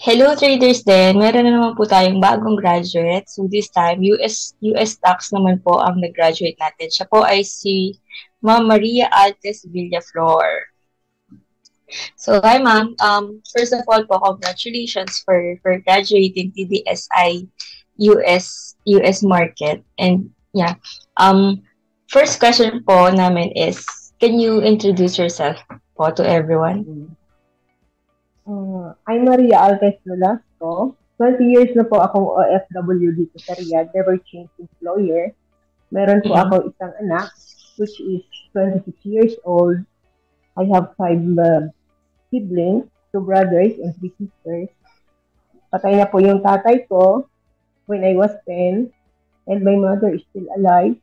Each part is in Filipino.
Hello traders din. Meron na naman po tayong bagong graduate. So this time, US tax naman po ang nag-graduate natin. Siya po ay si Ma'am Maria Altes Villaflor. So hi ma'am. First of all po, congratulations for graduating TDSI US market. And yeah, first question po namin is, can you introduce yourself po to everyone? I'm Maria Alves Nolasco. 20 years na po akong OFW dito sa Riyadh, never changed employer. Meron po ako isang anak, which is 26 years old. I have 5 siblings, 2 brothers and 3 sisters. Patay na po yung tatay ko when I was 10, and my mother is still alive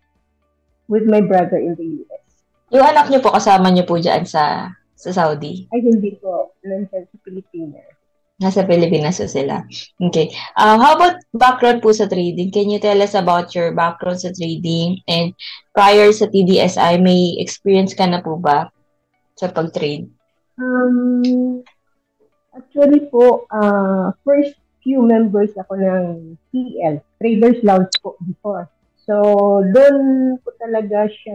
with my brother in the US. Yung anak niyo po, kasama niyo po dyan sa Saudi? Ay, hindi po. Nandyan sa Pilipinas. Nasa Pilipinas po sila. Okay. How about background po sa trading? Can you tell us about your background sa trading? And prior sa TDSI, may experience ka na po ba sa pag-trade? Actually po, first few members ako ng TL, Traders Lounge po before. So, doon ko talaga siya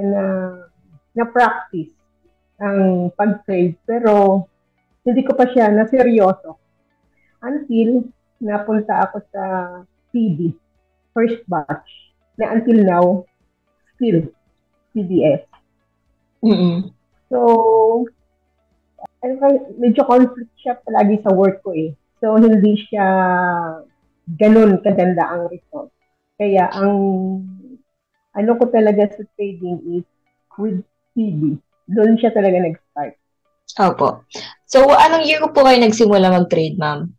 na-practice ang pag-trade, pero hindi ko pa siya na seryoso until napunta ako sa CD, first batch, na until now, still CDS. So, medyo conflict siya palagi sa work ko eh. So, hindi siya ganun kaganda ang result. Kaya, ang ano ko talaga sa trading is with CD. Doon siya talaga nag-start. Opo. So, anong year po kayo nagsimula mag-trade, ma'am?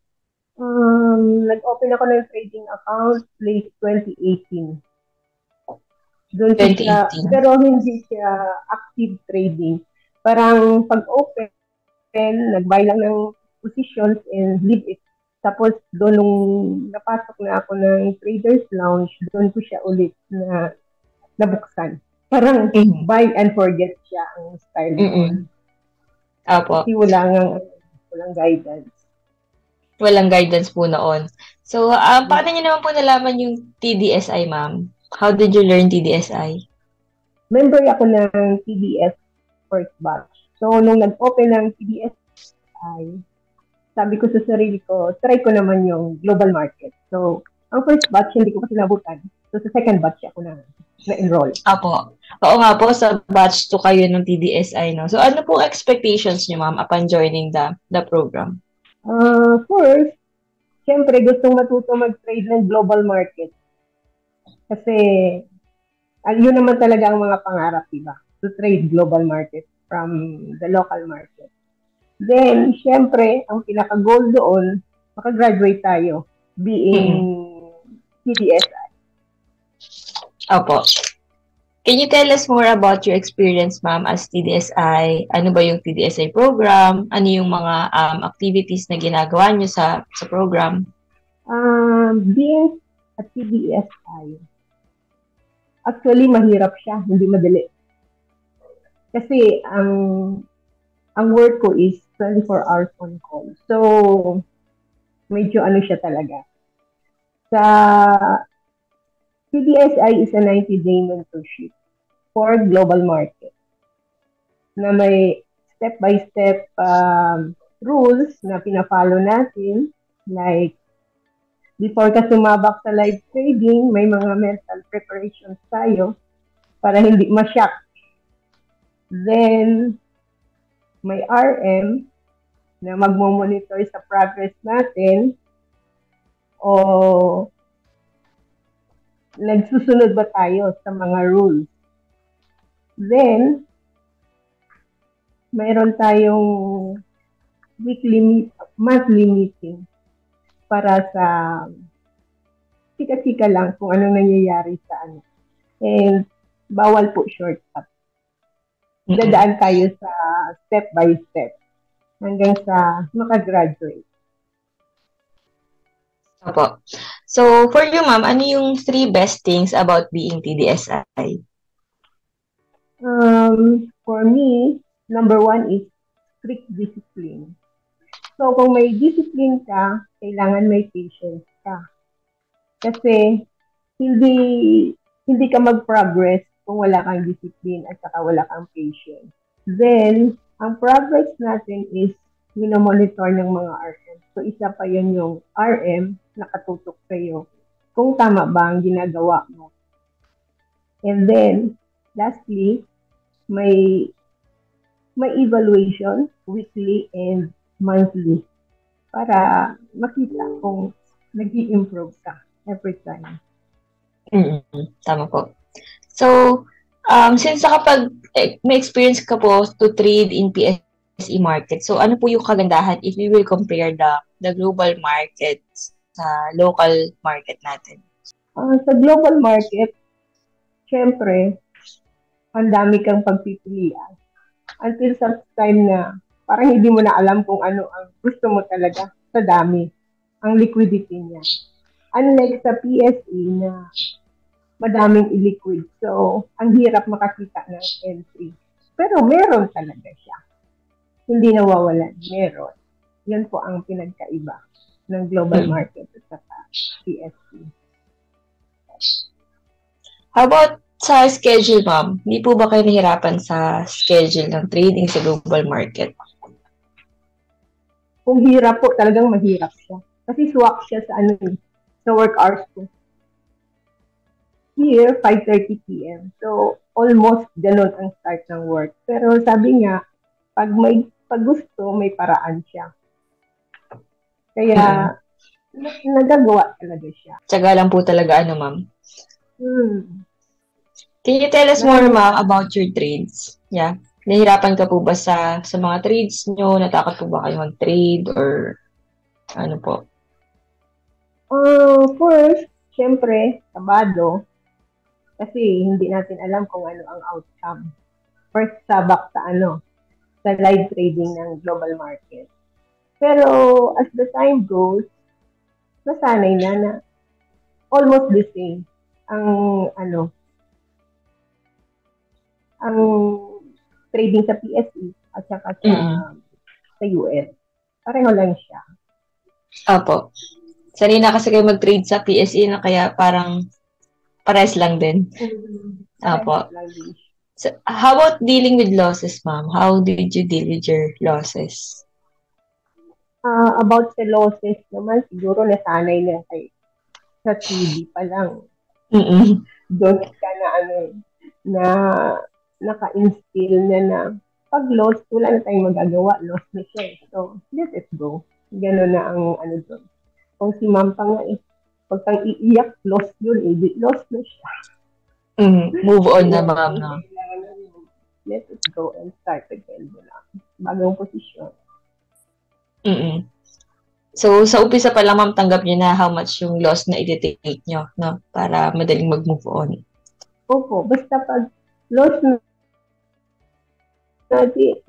Nag-open ako ng trading account late 2018. Doon 2018. siya, pero hindi siya active trading. Parang pag-open, nag-buy lang ng positions and leave it. Tapos doon nung napasok na ako ng Traders Lounge, doon ko siya ulit na nabuksan. Parang buy and forget siya ang style ko. Apo. Kasi walang guidance. Walang guidance po noon. So, paano niyo naman po nalaman yung TDSI, ma'am? How did you learn TDSI? Member ako ng TDS first batch. So, nung nag-open ng TDSI, sabi ko sa sarili ko, try ko naman yung global market. So, ang first batch, hindi ko pa sinabutan. So, sa second batch ako na-enroll. Apo. Oo nga po, sa batch 2 kayo ng TDSI, no? So, ano po expectations niyo, ma'am, upon joining the program? First, siyempre, gustong matuto mag-trade ng global market. Kasi, yun naman talaga ang mga pangarap, diba? To trade global market from the local market. Then, siyempre, ang pinaka-goal doon, makagraduate tayo, being TDSI. Opo. Can you tell us more about your experience, ma'am, as TDSI? Ano ba yung TDSI program? Ano yung mga activities na ginagawa niyo sa program? Being a TDSI, actually, mahirap siya, hindi madali. Kasi, ang work ko is 24 hours on call. So, medyo ano siya talaga. Sa TDSI is a 90-day mentorship for global market na may step-by-step rules na pina-follow natin. Like, before ka sumabak sa live trading, may mga mental preparations tayo para hindi ma-shock. Then, may RM na magmo-monitor sa progress natin o nagsusunod ba tayo sa mga rules. Then, mayroon tayong monthly meeting para sa chika-chika lang kung anong nangyayari sa ano. And bawal po shortcut. Dadaan tayo sa step by step hanggang sa makagraduate. Opo. So, for you, ma'am, ano yung 3 best things about being TDSI? For me, number 1 is strict discipline. So, kung may discipline ka, kailangan may patience ka. Kasi, hindi hindi ka mag-progress kung wala kang discipline at saka wala kang patience. Then, ang progress natin is minomonitor ng mga RM. So, isa pa yun yung RM nakatutok sa'yo kung tama ba ang ginagawa mo. And then, lastly, may evaluation weekly and monthly para makita kung nag-i-improve ka every time. Tama po. So, since may experience ka po to trade in PSE market, so ano po yung kagandahan if we will compare the global market sa local market natin? Sa global market, syempre, ang dami kang pagpipilian. Until some time na parang hindi mo na alam kung ano ang gusto mo talaga sa dami, ang liquidity niya. Unlike sa PSE na madaming illiquid. So, ang hirap makakita ng entry. Pero meron talaga siya. Hindi nawawalan. Meron. Yan po ang pinagkaiba ng global market at saka PSE. How about sa schedule, ma'am? Hindi po ba kayo nahirapan sa schedule ng trading sa global market? Kung hirap po, talagang mahirap siya. Kasi swak siya sa sa work hours ko. Here, 5:30 p.m. So, almost ganun ang start ng work. Pero sabi niya, pag gusto, may paraan siya. Kaya, nagagawa talaga siya. Tsaga lang po talaga, ma'am? Can you tell us more, ma'am, about your trades? Yeah. Nahirapan ka po ba sa mga trades nyo? Natakot po ba kayo mag-trade or ano po? First, syempre, Sabado, kasi hindi natin alam kung ano ang outcome. First, sabak sa live trading ng global market. Pero, as the time goes, nasanay na almost the same ang trading sa PSE at saka sa US. Pareho lang siya. Opo. Sanay na kasi kayo mag-trade sa PSE na kaya parang pares lang din. Opo. So, how about dealing with losses, ma'am? How did you deal with your losses? About sa losses naman, siguro nasanay na sa TV pa lang. Doon ka na naka-instill na pag lost, wala na tayong magagawa. Lost na siya. So, let it go. Gano'n na ang doon. Kung si ma'am pa nga pag kang iiyak, lost yun. Lost na siya. Move on na, ma'am, no? Let it go and start again. Bagong posisyon. So, sa umpisa pa lang, ma'am, tanggap niyo na how much yung loss na i-take nyo, no? Para madaling mag-move on. Opo. Basta pag loss na sige,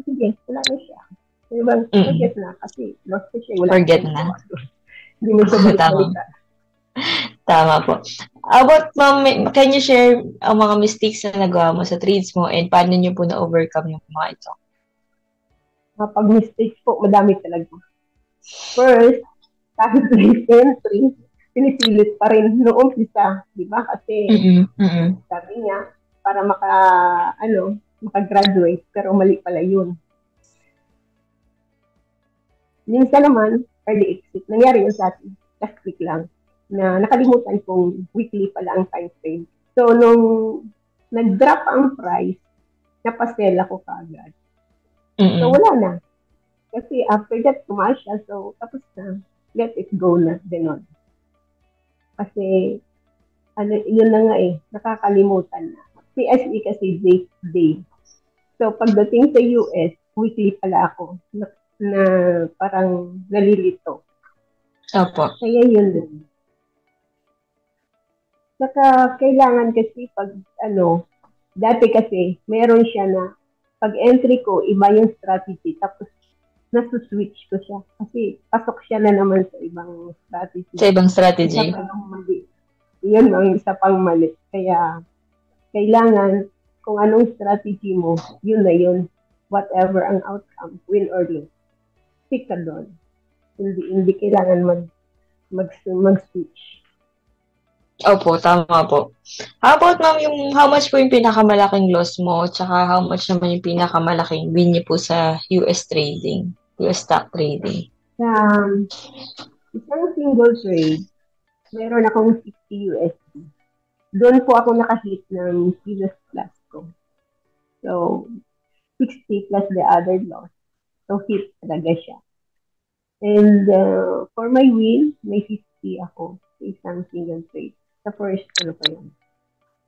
wala na siya. Diba? Forget na. Kasi loss na siya. Wala forget na. Hindi mo siya balik-balikan. Tama po. About, ma'am, can you share ang mga mistakes na nagawa mo sa trades mo and paano nyo po na-overcome yung mga ito? Pag mistakes po, madami talaga. First, kahit late entry, pinipilit pa rin noong umpisa. Diba? Kasi, sabi niya, para makagraduate, pero mali pala yun. Minsan naman, early exit. Nangyari yun sa atin. Last week lang. Na nakalimutan kong weekly pala ang time frame. So, nung nag-drop ang price, napasell ako kaagad. So, wala na. Kasi after that, tumaas siya. So, tapos na. Let it go na. Ganon. Kasi, yun na nga nakakalimutan na. PSE kasi day. So, pagdating sa US, weekly pala ako na parang nalilito. Opo. Kaya yun din. Saka kailangan kasi pag dati kasi meron siya na pag entry ko, iba yung strategy. Tapos nasuswitch ko siya. Kasi pasok siya na naman sa ibang strategy. Sa ibang strategy. Yun ang isa pang mali. Kaya kailangan kung anong strategy mo, yun na yun. Whatever ang outcome, win or lose. Stick ka doon. Hindi kailangan mag-switch. Opo, tama po. How about, ma'am, how much po yung pinakamalaking loss mo, tsaka how much naman yung pinakamalaking win niyo po sa US trading, US stock trading? Sa isang single trade, meron akong 60 USD. Doon po ako nakahit ng previous class ko. So, 60 plus the other loss. So, hit talaga siya. And for my win, may 50 ako sa isang single trade. Sa first, ano pa yun?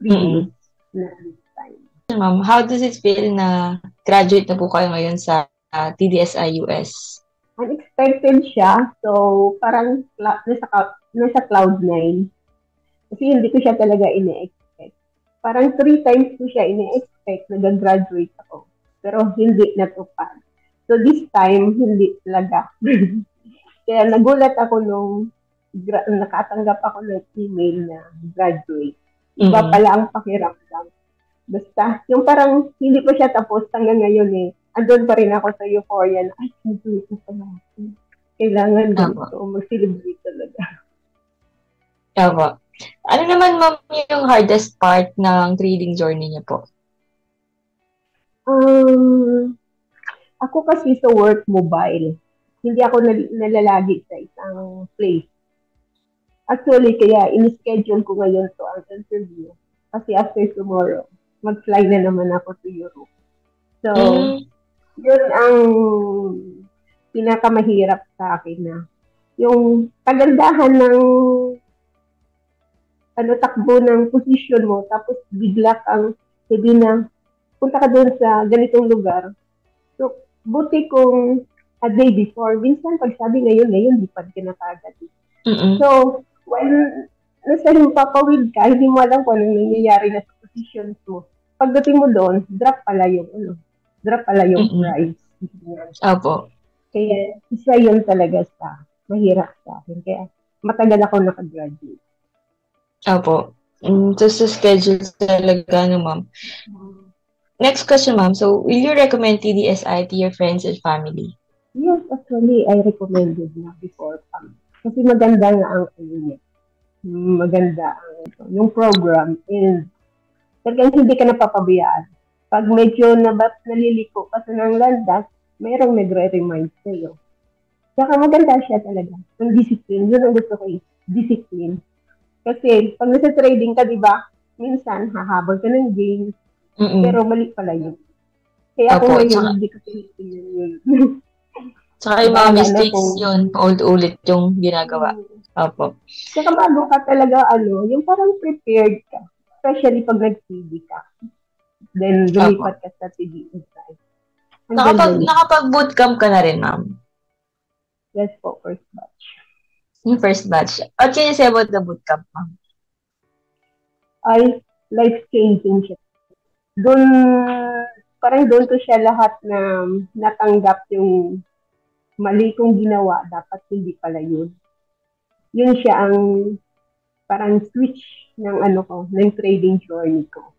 3 days na this time. Ma'am, how does it feel na graduate na po kayo ngayon sa TDSI US? Unexpected siya. So, parang nasa cloud 9. Kasi hindi ko siya talaga ine-expect. Parang 3 times ko siya ine-expect na gagraduate ako. Pero hindi natupad. So, this time, hindi talaga. Kaya nagulat ako nung nakatanggap ako ng email na graduate. Iba pala ang pakiramdam. Basta, yung parang hindi pa siya tapos hanggang ngayon eh. Andun pa rin ako sa euphoria na, ay, graduate na pala. Kailangan dito. Mag-celebrate talaga. Tama. Ano naman, ma'am, yung hardest part ng trading journey niyo po? Ako kasi sa work mobile. Hindi ako nalalagi sa isang place. Actually, kaya in-schedule ko ngayon to ang interview. Kasi after tomorrow, mag-fly na naman ako to Europe. So, yun ang pinakamahirap sa akin na yung kagandahan ng takbo ng position mo, tapos bigla kang sabi na punta ka doon sa ganitong lugar. So, buti kung a day before, minsan pag sabi ngayon, di pa ka na kagad. So, when nasa himpapawid ka, hindi mo alam kung anong nangyayari na sa positions mo. Pagdating mo doon, drop pala yung price. Opo. Kaya, isa yun talaga sa mahirap sa akin. Kaya, matagal ako nakagraduate. Opo. So, sa schedule talaga, ma'am. Next question, ma'am. So, will you recommend TDSI to your friends and family? Yes, actually, I recommended na before. Kasi maganda nga ang niya. Maganda yung program. And talagang hindi ka napapabayaan. Pag medyo naliliko ka sa ng landas, mayroong nagre-remind sa'yo. Saka maganda siya talaga. Ang discipline. Yun ang gusto ko is discipline. Kasi pag nasa trading ka, di ba, minsan hahabol ka ng games, pero mali pala yun. Kaya ako ngayon, hindi ko tinitingnan yun. Tsaka yung mga mistakes yun, paulit-ulit yung ginagawa. Opo. Saka bago ka talaga, yung parang prepared ka. Especially pag nag-TV ka. Then, lumipat ka sa TDSI. Nakapag-bootcamp ka na rin, ma'am? Yes po, first batch. Yung first batch. What can you say about the bootcamp, ma'am? Ay, life-changing siya. Parang doon ko siya lahat na natanggap yung mali kong ginawa, dapat hindi pala yun. Yun siya ang parang switch ng ng trading journey ko.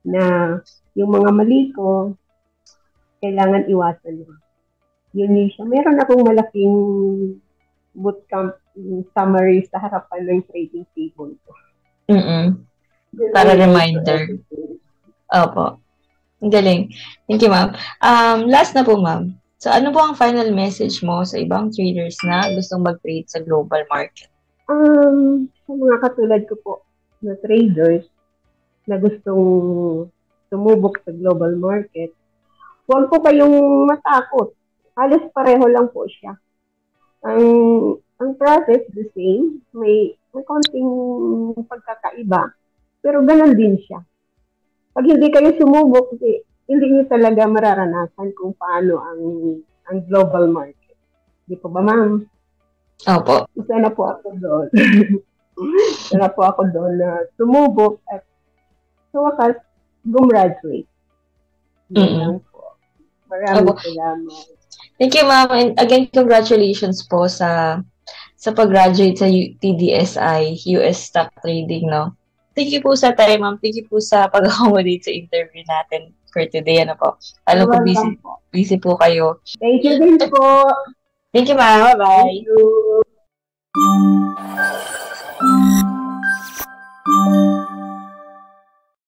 Na yung mga mali ko, kailangan iwasan mo. Yun siya. Meron akong malaking bootcamp summary sa harapan ng trading table ko. Para reminder. Opo. Ang galing. Thank you, ma'am. Last na po, ma'am. So, ano po ang final message mo sa ibang traders na gustong mag-trade sa global market? Sa mga katulad ko po na traders na gustong tumubok sa global market, huwag po kayong matakot. Halos pareho lang po siya. Ang process the same, may konting pagkakaiba, pero ganun din siya. Pag hindi kayo sumubok, hindi niyo talaga mararanasan kung paano ang global market. Di po ba, ma'am? Opo. Isa na po ako doon. Isa na po ako doon na sumubok at sa wakas, gumraduate. Yan po. Maraming salamat. Thank you, ma'am. And again, congratulations po sa pag-graduate sa TDSI, US Stock Trading, no? Thank you po sa time, ma'am. Thank you po sa pag-accommodate sa interview natin for today. Ano po? Alam ko busy po kayo. Thank you din po. Thank you, ma'am. Bye-bye. Thank you.